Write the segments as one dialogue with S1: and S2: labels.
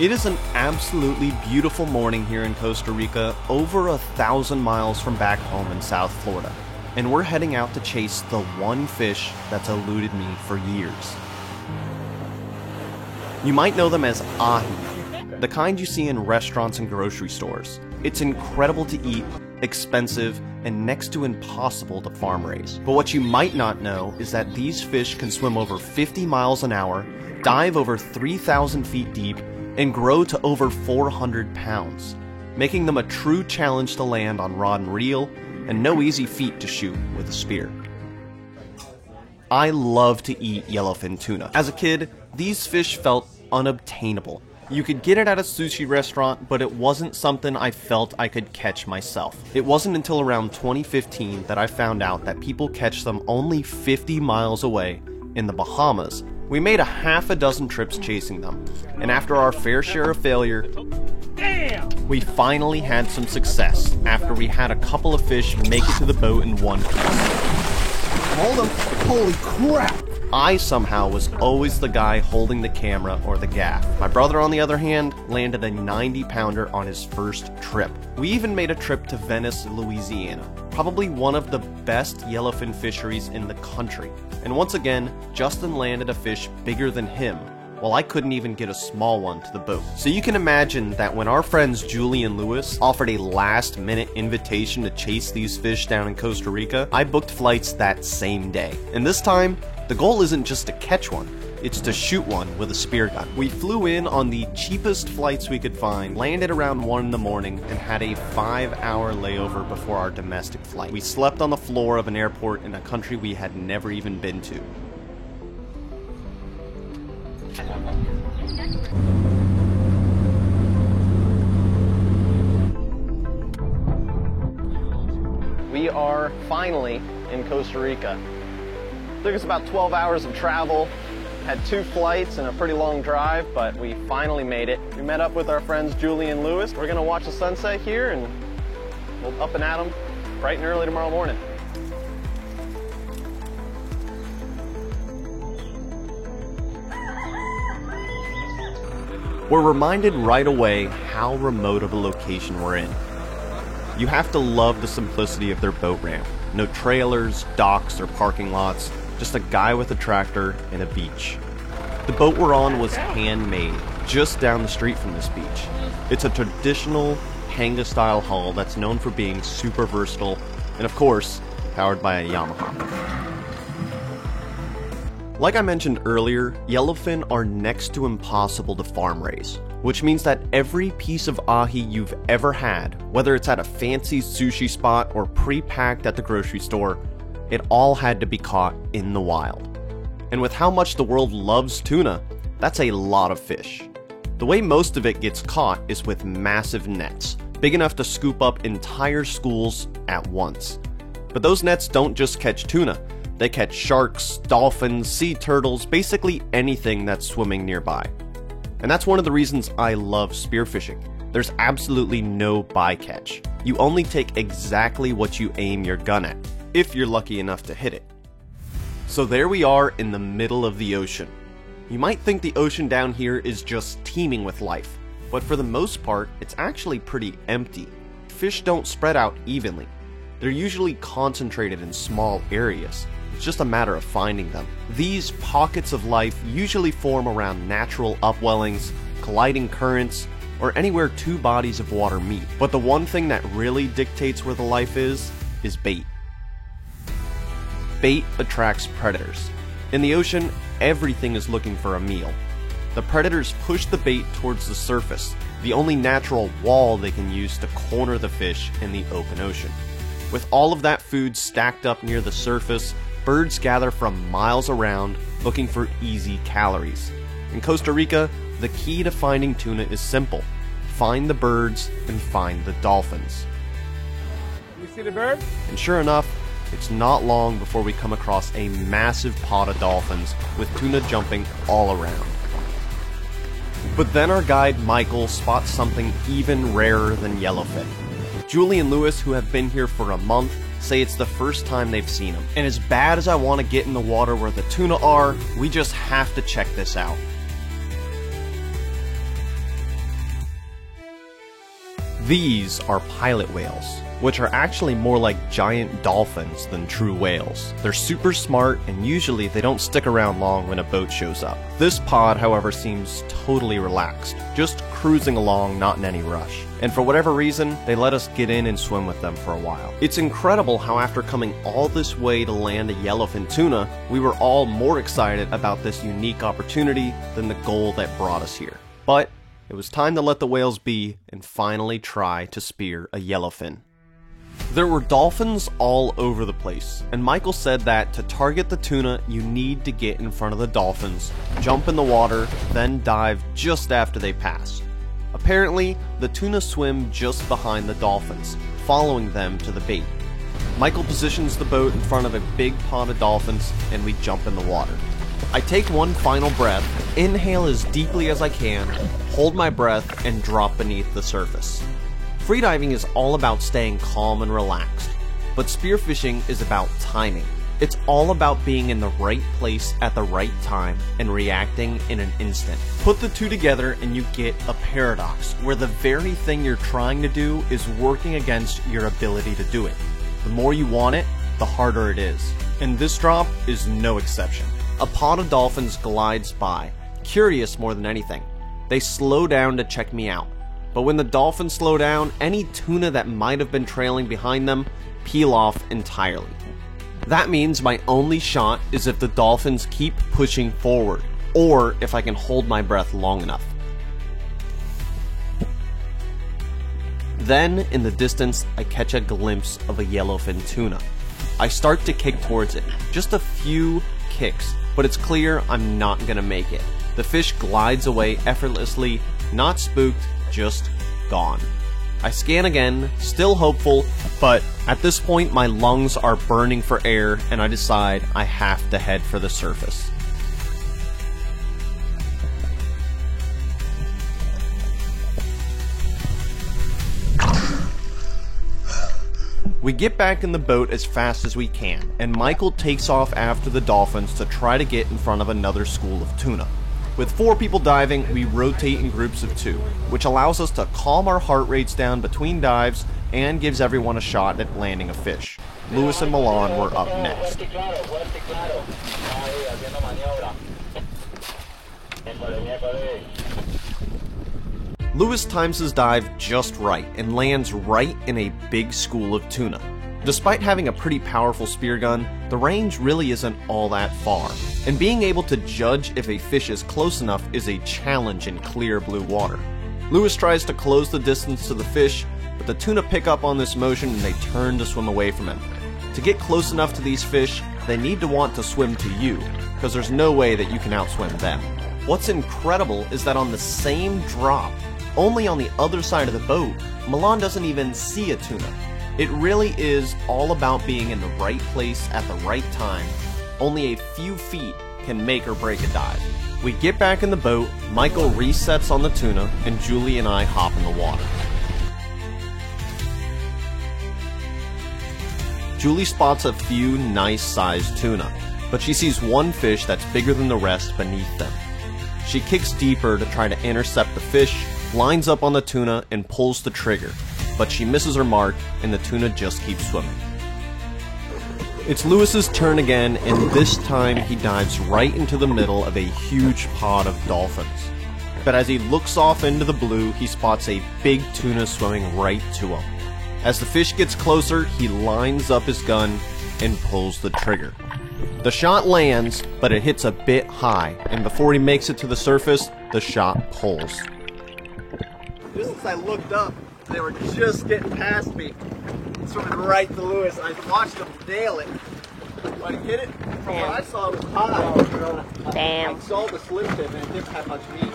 S1: It is an absolutely beautiful morning here in Costa Rica, over 1,000 miles from back home in South Florida, and we're heading out to chase the one fish that's eluded me for years. You might know them as ahi, the kind you see in restaurants and grocery stores. It's incredible to eat, expensive, and next to impossible to farm raise. But what you might not know is that these fish can swim over 50 miles an hour, dive over 3,000 feet deep, and grow to over 400 pounds, making them a true challenge to land on rod and reel, and no easy feat to shoot with a spear. I love to eat yellowfin tuna. As a kid, these fish felt unobtainable. You could get it at a sushi restaurant, but it wasn't something I felt I could catch myself. It wasn't until around 2015 that I found out that people catch them only 50 miles away in the Bahamas. We made a half a dozen trips chasing them, and after our fair share of failure, we finally had some success after we had a couple of fish make it to the boat in one piece.
S2: Hold them! Holy crap!
S1: I somehow was always the guy holding the camera or the gaff. My brother, on the other hand, landed a 90-pounder on his first trip. We even made a trip to Venice, Louisiana, probably one of the best yellowfin fisheries in the country. And once again, Justin landed a fish bigger than him, while I couldn't even get a small one to the boat. So you can imagine that when our friends Julie and Lewis offered a last-minute invitation to chase these fish down in Costa Rica, I booked flights that same day. And this time, the goal isn't just to catch one, it's to shoot one with a spear gun. We flew in on the cheapest flights we could find, landed around 1 in the morning, and had a 5-hour layover before our domestic flight. We slept on the floor of an airport in a country we had never even been to. We are finally in Costa Rica. Took us about 12 hours of travel, had 2 flights and a pretty long drive, but we finally made it. We met up with our friends Julie and Lewis. We're gonna watch the sunset here and we'll up and at 'em bright and early tomorrow morning. We're reminded right away how remote of a location we're in. You have to love the simplicity of their boat ramp. No trailers, docks, or parking lots, just a guy with a tractor and a beach. The boat we're on was handmade just down the street from this beach. It's a traditional Hanga-style hull that's known for being super versatile and, of course, powered by a Yamaha. Like I mentioned earlier, yellowfin are next to impossible to farm raise, which means that every piece of ahi you've ever had, whether it's at a fancy sushi spot or pre-packed at the grocery store, it all had to be caught in the wild. And with how much the world loves tuna, that's a lot of fish. The way most of it gets caught is with massive nets, big enough to scoop up entire schools at once. But those nets don't just catch tuna. They catch sharks, dolphins, sea turtles, basically anything that's swimming nearby. And that's one of the reasons I love spearfishing. There's absolutely no bycatch. You only take exactly what you aim your gun at, if you're lucky enough to hit it. So there we are in the middle of the ocean. You might think the ocean down here is just teeming with life, but for the most part, it's actually pretty empty. Fish don't spread out evenly. They're usually concentrated in small areas. It's just a matter of finding them. These pockets of life usually form around natural upwellings, colliding currents, or anywhere 2 bodies of water meet. But the one thing that really dictates where the life is bait. Bait attracts predators. In the ocean, everything is looking for a meal. The predators push the bait towards the surface, the only natural wall they can use to corner the fish in the open ocean. With all of that food stacked up near the surface, birds gather from miles around looking for easy calories. In Costa Rica, the key to finding tuna is simple. Find the birds and find the dolphins.
S2: You see the bird?
S1: And sure enough, it's not long before we come across a massive pod of dolphins with tuna jumping all around. But then our guide Michael spots something even rarer than yellowfin. Julie and Lewis, who have been here for a month, say it's the first time they've seen them. And as bad as I want to get in the water where the tuna are, we just have to check this out. These are pilot whales, which are actually more like giant dolphins than true whales. They're super smart, and usually they don't stick around long when a boat shows up. This pod, however, seems totally relaxed, just cruising along, not in any rush. And for whatever reason, they let us get in and swim with them for a while. It's incredible how after coming all this way to land a yellowfin tuna, we were all more excited about this unique opportunity than the goal that brought us here. But it was time to let the whales be and finally try to spear a yellowfin. There were dolphins all over the place, and Michael said that to target the tuna, you need to get in front of the dolphins, jump in the water, then dive just after they pass. Apparently, the tuna swim just behind the dolphins, following them to the bait. Michael positions the boat in front of a big pond of dolphins, and we jump in the water. I take one final breath, inhale as deeply as I can, hold my breath, and drop beneath the surface. Freediving is all about staying calm and relaxed, but spearfishing is about timing. It's all about being in the right place at the right time and reacting in an instant. Put the two together and you get a paradox, where the very thing you're trying to do is working against your ability to do it. The more you want it, the harder it is. And this drop is no exception. A pod of dolphins glides by, curious more than anything. They slow down to check me out. But when the dolphins slow down, any tuna that might have been trailing behind them peel off entirely. That means my only shot is if the dolphins keep pushing forward, or if I can hold my breath long enough. Then, in the distance, I catch a glimpse of a yellowfin tuna. I start to kick towards it, just a few kicks, but it's clear I'm not gonna make it. The fish glides away effortlessly, not spooked, just gone. I scan again, still hopeful, but at this point my lungs are burning for air and I decide I have to head for the surface. We get back in the boat as fast as we can, and Michael takes off after the dolphins to try to get in front of another school of tuna. With 4 people diving, we rotate in groups of 2, which allows us to calm our heart rates down between dives and gives everyone a shot at landing a fish. Lewis and Milan were up next. Lewis times his dive just right and lands right in a big school of tuna. Despite having a pretty powerful spear gun, the range really isn't all that far, and being able to judge if a fish is close enough is a challenge in clear blue water. Lewis tries to close the distance to the fish, but the tuna pick up on this motion and they turn to swim away from him. To get close enough to these fish, they need to want to swim to you, because there's no way that you can outswim them. What's incredible is that on the same drop, only on the other side of the boat, Milan doesn't even see a tuna. It really is all about being in the right place at the right time. Only a few feet can make or break a dive. We get back in the boat, Michael resets on the tuna, and Julie and I hop in the water. Julie spots a few nice sized tuna, but she sees one fish that's bigger than the rest beneath them. She kicks deeper to try to intercept the fish, lines up on the tuna, and pulls the trigger. But she misses her mark, and the tuna just keeps swimming. It's Lewis's turn again, and this time he dives right into the middle of a huge pod of dolphins. But as he looks off into the blue, he spots a big tuna swimming right to him. As the fish gets closer, he lines up his gun and pulls the trigger. The shot lands, but it hits a bit high, and before he makes it to the surface, the shot pulls.
S2: Just as I looked up, they were just getting past me, swimming right to Lewis. I watched them nail it. But he hit it, from what I saw, it was high.
S3: Damn.
S2: I saw the slim tip and it didn't have much meat.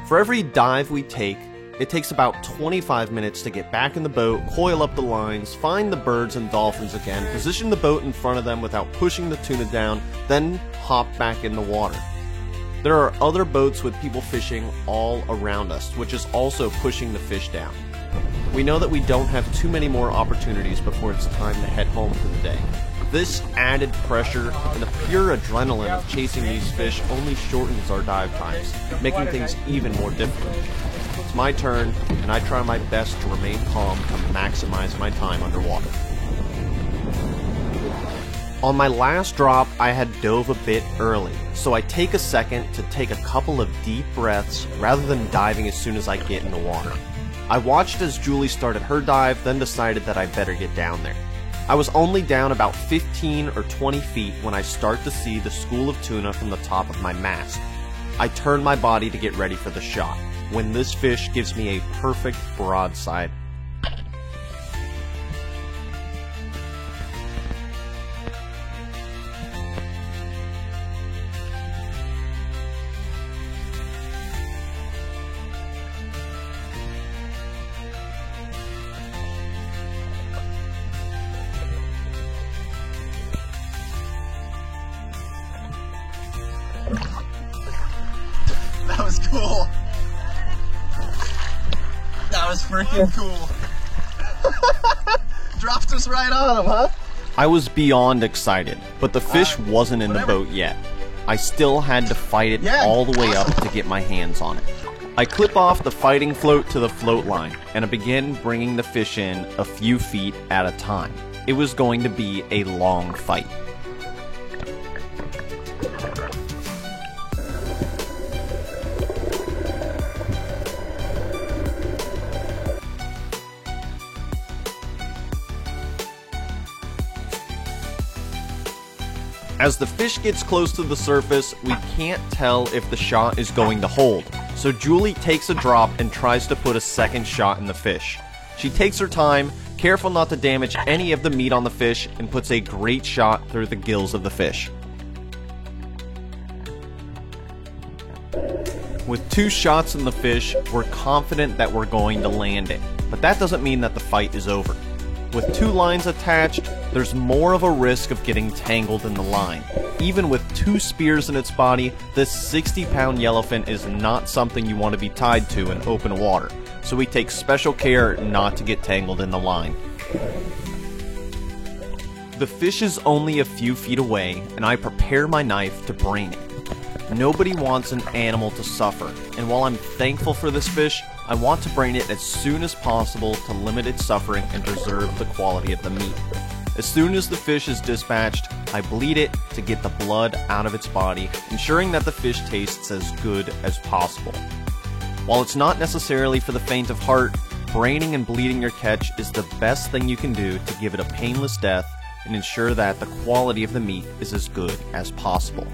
S1: For every dive we take, it takes about 25 minutes to get back in the boat, coil up the lines, find the birds and dolphins again, position the boat in front of them without pushing the tuna down, then hop back in the water. There are other boats with people fishing all around us, which is also pushing the fish down. We know that we don't have too many more opportunities before it's time to head home for the day. This added pressure and the pure adrenaline of chasing these fish only shortens our dive times, making things even more difficult. it's my turn, and I try my best to remain calm to maximize my time underwater. On my last drop, I had dove a bit early, so I take a second to take a couple of deep breaths rather than diving as soon as I get in the water. I watched as Julie started her dive, then decided that I better get down there. I was only down about 15 or 20 feet when I start to see the school of tuna from the top of my mast. I turn my body to get ready for the shot, when this fish gives me a perfect broadside.
S2: That was cool. That was freaking cool. Dropped us right on him, huh?
S1: I was beyond excited, but the fish wasn't in the boat yet. I still had to fight it all the way up to get my hands on it. I clip off the fighting float to the float line, and I begin bringing the fish in a few feet at a time. It was going to be a long fight. As the fish gets close to the surface, we can't tell if the shot is going to hold, so Julie takes a drop and tries to put a second shot in the fish. She takes her time, careful not to damage any of the meat on the fish, and puts a great shot through the gills of the fish. With 2 shots in the fish, we're confident that we're going to land it, but that doesn't mean that the fight is over. With 2 lines attached, there's more of a risk of getting tangled in the line. Even with 2 spears in its body, this 60-pound yellowfin is not something you want to be tied to in open water, so we take special care not to get tangled in the line. The fish is only a few feet away, and I prepare my knife to brain it. Nobody wants an animal to suffer, and while I'm thankful for this fish, I want to brain it as soon as possible to limit its suffering and preserve the quality of the meat. As soon as the fish is dispatched, I bleed it to get the blood out of its body, ensuring that the fish tastes as good as possible. While it's not necessarily for the faint of heart, braining and bleeding your catch is the best thing you can do to give it a painless death and ensure that the quality of the meat is as good as possible.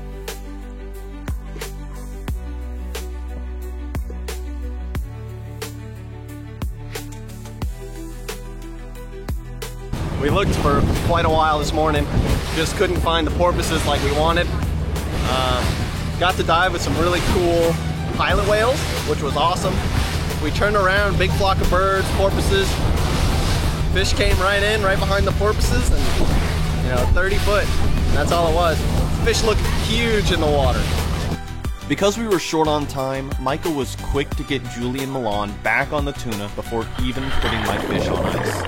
S2: We looked for quite a while this morning, just couldn't find the porpoises like we wanted. Got to dive with some really cool pilot whales, which was awesome. We turned around, big flock of birds, porpoises. Fish came right in, right behind the porpoises, and 30 foot, that's all it was. Fish looked huge in the water.
S1: Because we were short on time, Michael was quick to get Julie and Milan back on the tuna before even putting my fish on ice.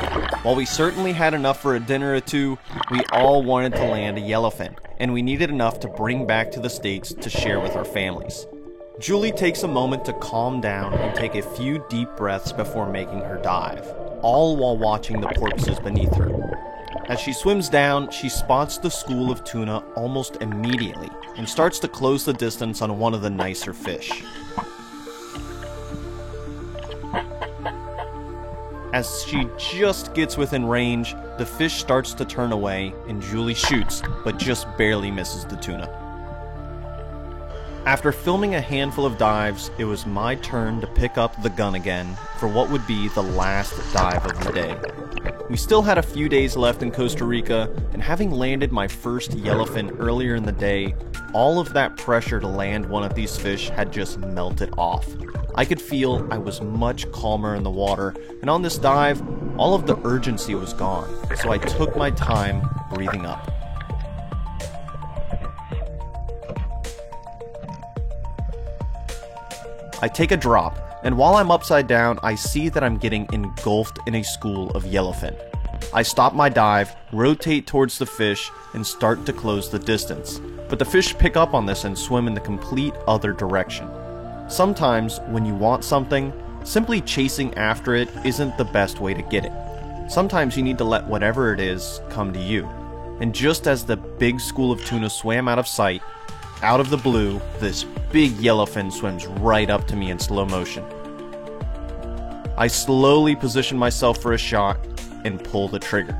S1: While we certainly had enough for a dinner or two, we all wanted to land a yellowfin, and we needed enough to bring back to the States to share with our families. Julie takes a moment to calm down and take a few deep breaths before making her dive, all while watching the porpoises beneath her. As she swims down, she spots the school of tuna almost immediately and starts to close the distance on one of the nicer fish. As she just gets within range, the fish starts to turn away and Julie shoots, but just barely misses the tuna. After filming a handful of dives, it was my turn to pick up the gun again for what would be the last dive of the day. We still had a few days left in Costa Rica, and having landed my first yellowfin earlier in the day, all of that pressure to land one of these fish had just melted off. I could feel I was much calmer in the water, and on this dive, all of the urgency was gone, so I took my time breathing up. I take a drop, and while I'm upside down, I see that I'm getting engulfed in a school of yellowfin. I stop my dive, rotate towards the fish, and start to close the distance, but the fish pick up on this and swim in the complete other direction. Sometimes, when you want something, simply chasing after it isn't the best way to get it. Sometimes you need to let whatever it is come to you. And just as the big school of tuna swam out of sight, out of the blue, this big yellowfin swims right up to me in slow motion. I slowly position myself for a shot and pull the trigger.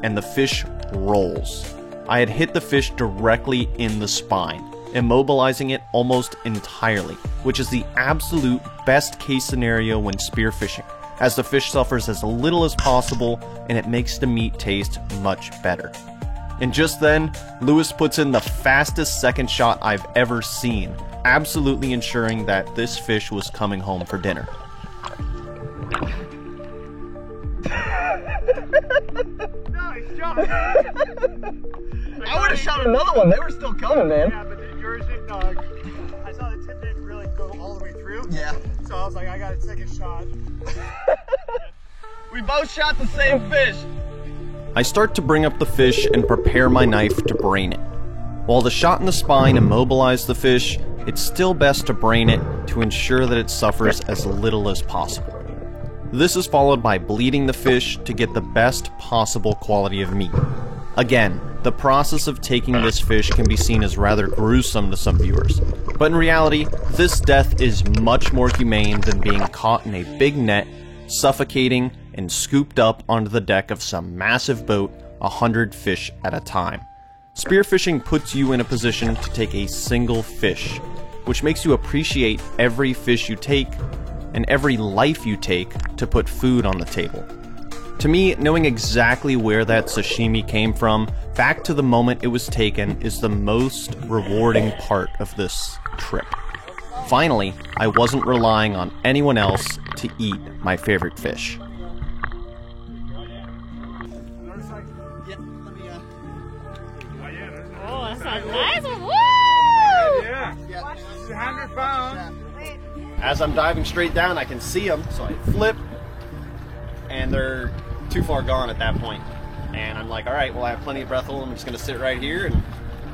S1: And the fish rolls. I had hit the fish directly in the spine, immobilizing it almost entirely, which is the absolute best case scenario when spearfishing, as the fish suffers as little as possible and it makes the meat taste much better. And just then, Lewis puts in the fastest second shot I've ever seen, absolutely ensuring that this fish was coming home for dinner.
S2: Nice shot! I would have shot another one. They were still coming, man.
S3: Yeah, but yours didn't. I saw the tip didn't really go all the way through.
S2: Yeah.
S3: So I was like, I got a second shot.
S2: We both shot the same fish.
S1: I start to bring up the fish and prepare my knife to brain it. While the shot in the spine immobilized the fish, it's still best to brain it to ensure that it suffers as little as possible. This is followed by bleeding the fish to get the best possible quality of meat. Again, the process of taking this fish can be seen as rather gruesome to some viewers, but in reality, this death is much more humane than being caught in a big net, suffocating, and scooped up onto the deck of some massive boat 100 fish at a time. Spearfishing puts you in a position to take a single fish, which makes you appreciate every fish you take and every life you take to put food on the table. To me, knowing exactly where that sashimi came from, back to the moment it was taken, is the most rewarding part of this trip. Finally, I wasn't relying on anyone else to eat my favorite fish.
S4: Oh, that's a nice one. Woo!
S3: Yeah. It's 100 pounds.
S1: As I'm diving straight down, I can see them, so I flip, and they're too far gone at that point. And I'm like, all right, well, I have plenty of breath hold. I'm just going to sit right here, and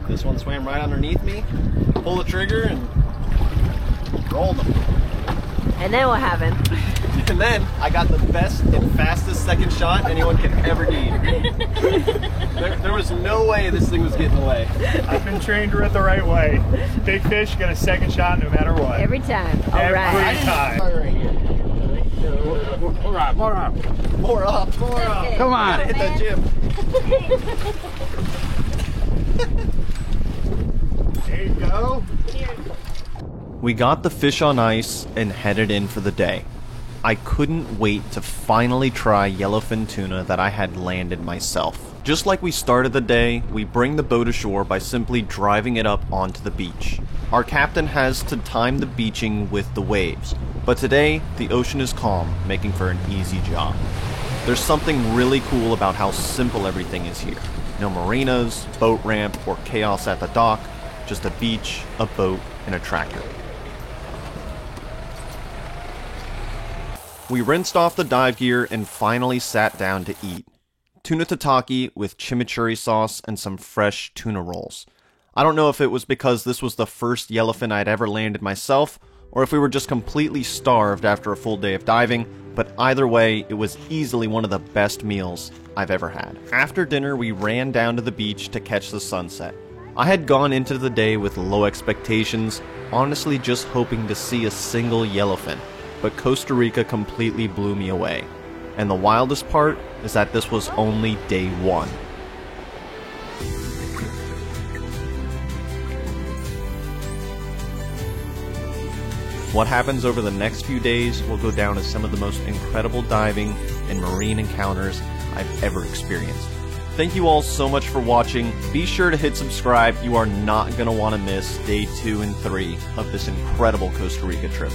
S1: this one swam right underneath me, pull the trigger, and roll them.
S4: And then what happened?
S1: And then I got the best and fastest second shot anyone could ever need. There was no way this thing was getting away.
S3: I've been trained the right way. Big fish get a second shot no matter what.
S4: Every time. All
S3: Every
S4: right.
S3: time. More up.
S1: More up.
S3: Come on.
S1: Gotta hit that gym.
S3: There you go.
S1: We got the fish on ice and headed in for the day. I couldn't wait to finally try yellowfin tuna that I had landed myself. Just like we started the day, we bring the boat ashore by simply driving it up onto the beach. Our captain has to time the beaching with the waves, but today the ocean is calm, making for an easy job. There's something really cool about how simple everything is here. No marinas, boat ramp, or chaos at the dock, just a beach, a boat, and a tractor. We rinsed off the dive gear and finally sat down to eat. Tuna tataki with chimichurri sauce and some fresh tuna rolls. I don't know if it was because this was the first yellowfin I'd ever landed myself, or if we were just completely starved after a full day of diving, but either way, it was easily one of the best meals I've ever had. After dinner, we ran down to the beach to catch the sunset. I had gone into the day with low expectations, honestly just hoping to see a single yellowfin. But Costa Rica completely blew me away. And the wildest part is that this was only day one. What happens over the next few days will go down as some of the most incredible diving and marine encounters I've ever experienced. Thank you all so much for watching. Be sure to hit subscribe. You are not going to want to miss day 2 and 3 of this incredible Costa Rica trip.